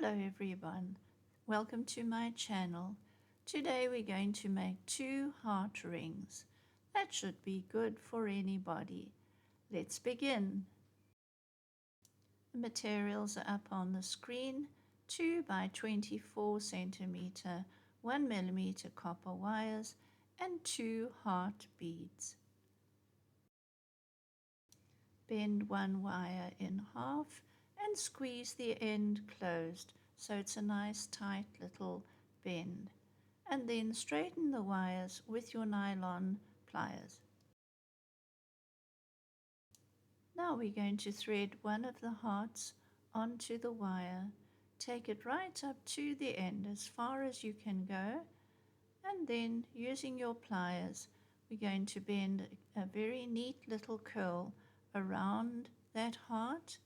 Hello everyone, welcome to my channel. Today we're going to make 2 heart rings. That should be good for anybody. Let's begin. The materials are up on the screen. 2 by 24 centimeter 1 mm copper wires and 2 heart beads. Bend one wire in half and squeeze the end closed so it's a nice tight little bend, and then straighten the wires with your nylon pliers. Now we're going to thread one of the hearts onto the wire. Take it right up to the end as far as you can go, and then using your pliers we're going to bend a very neat little curl around that heart,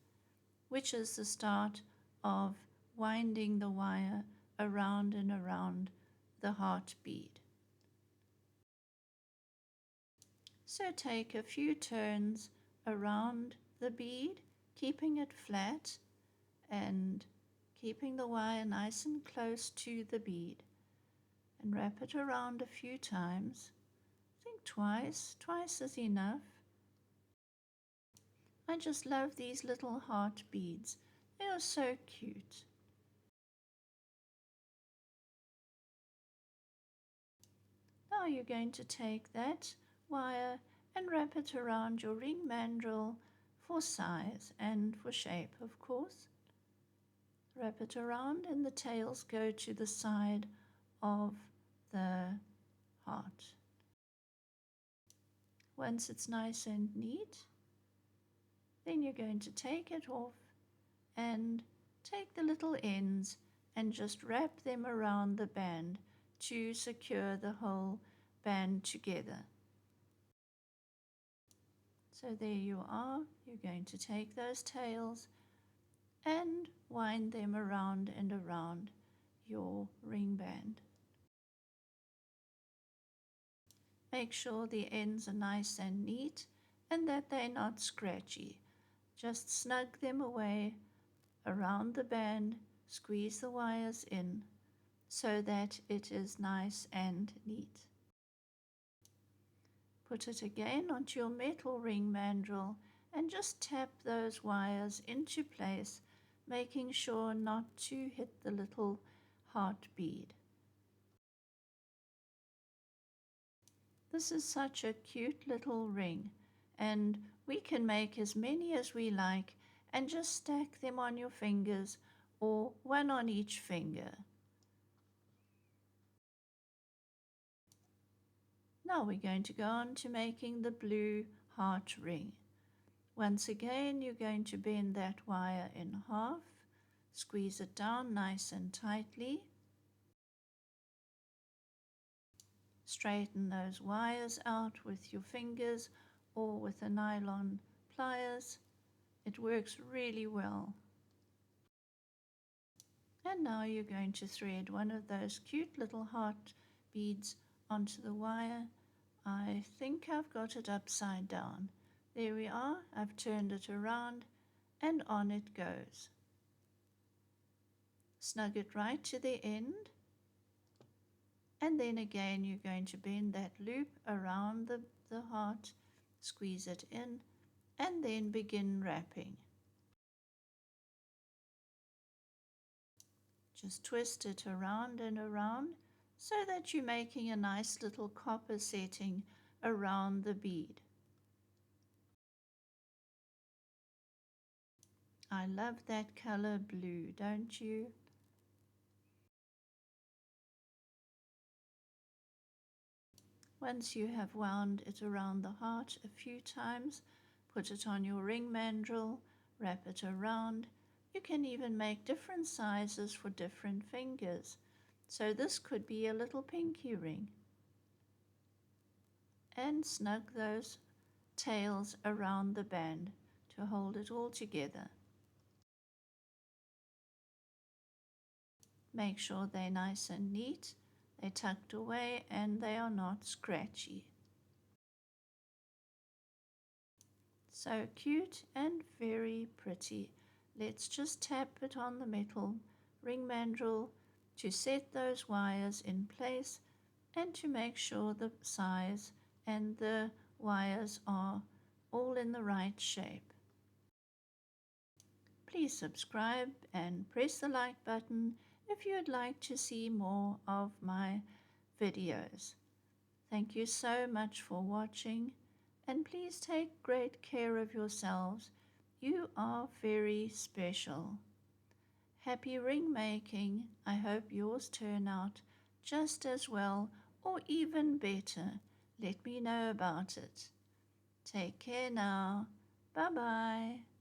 which is the start of winding the wire around and around the heart bead. So take a few turns around the bead, keeping it flat and keeping the wire nice and close to the bead, and wrap it around a few times. I think twice is enough. I just love these little heart beads. They are so cute. Now you're going to take that wire and wrap it around your ring mandrel for size and for shape, of course. Wrap it around and the tails go to the side of the heart. Once it's nice and neat, then you're going to take it off and take the little ends and just wrap them around the band to secure the whole band together. So there you are. You're going to take those tails and wind them around and around your ring band. Make sure the ends are nice and neat and that they're not scratchy. Just snug them away around the band, squeeze the wires in so that it is nice and neat. Put it again onto your metal ring mandrel and just tap those wires into place, making sure not to hit the little heart bead. This is such a cute little ring, and we can make as many as we like and just stack them on your fingers or one on each finger. Now we're going to go on to making the blue heart ring. Once again, you're going to bend that wire in half, squeeze it down nice and tightly. Straighten those wires out with your fingers or with a nylon pliers. It works really well. And now you're going to thread one of those cute little heart beads onto the wire. I think I've got it upside down. There we are. I've turned it around and on it goes. Snug it right to the end, and then again you're going to bend that loop around the heart, squeeze it in, and then begin wrapping. Just twist it around and around so that you're making a nice little copper setting around the bead. I love that color blue, don't you? Once you have wound it around the heart a few times, put it on your ring mandrel, wrap it around. You can even make different sizes for different fingers. So this could be a little pinky ring. And snug those tails around the band to hold it all together. Make sure they're nice and neat, they're tucked away and they are not scratchy. So cute and very pretty. Let's just tap it on the metal ring mandrel to set those wires in place and to make sure the size and the wires are all in the right shape. Please subscribe and press the like button if you'd like to see more of my videos. Thank you so much for watching, and please take great care of yourselves. You are very special. Happy ring making. I hope yours turn out just as well or even better. Let me know about it. Take care now. Bye bye.